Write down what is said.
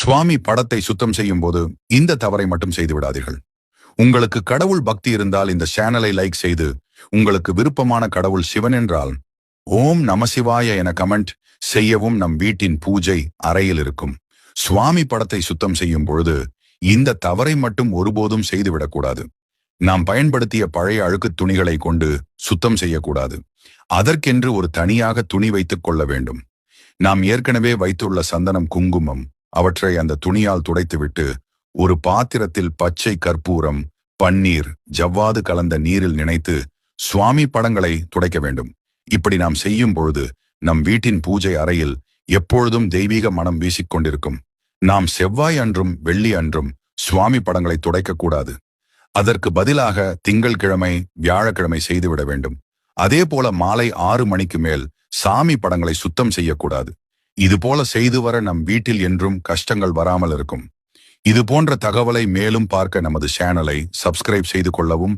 சுவாமி படத்தை சுத்தம் செய்யும் போது இந்த தவறை மட்டும் செய்து விடாதீர்கள். உங்களுக்கு கடவுள் பக்தி இருந்தால் இந்த சேனலை லைக் செய்து, உங்களுக்கு விருப்பமான கடவுள் சிவன் என்றால் ஓம் நமசிவாய என கமெண்ட் செய்யவும் நம் வீட்டின் பூஜை அறையில் இருக்கும். சுவாமி படத்தை சுத்தம் செய்யும் பொழுது இந்த தவறை மட்டும் ஒருபோதும் செய்துவிடக்கூடாது. நாம் பயன்படுத்திய பழைய அழுக்கு துணிகளை கொண்டு சுத்தம் செய்யக்கூடாது. அதற்கென்று ஒரு தனியாக துணி வைத்துக் கொள்ள வேண்டும். நாம் ஏற்கனவே வைத்துள்ள சந்தனம், குங்குமம் அவற்றை அந்த துணியால் துடைத்துவிட்டு ஒரு பாத்திரத்தில் பச்சை கற்பூரம், பன்னீர், ஜவ்வாது கலந்த நீரில் நினைத்து சுவாமி படங்களை துடைக்க வேண்டும். இப்படி நாம் செய்யும் பொழுது நம் வீட்டின் பூஜை அறையில் எப்பொழுதும் தெய்வீக மனம் வீசிக்கொண்டிருக்கும். நாம் செவ்வாய் அன்றும் வெள்ளி அன்றும் சுவாமி படங்களை துடைக்கக்கூடாது. அதற்கு பதிலாக திங்கள்கிழமை, வியாழக்கிழமை செய்துவிட வேண்டும். அதே போல மாலை 6 மணிக்கு மேல் சாமி படங்களை சுத்தம் செய்யக்கூடாது. இது போல செய்து வர நம் வீட்டில் என்றும் கஷ்டங்கள் வராமல் இருக்கும். இது போன்ற தகவலை மேலும் பார்க்க நமது சேனலை சப்ஸ்கிரைப் செய்து கொள்ளவும்,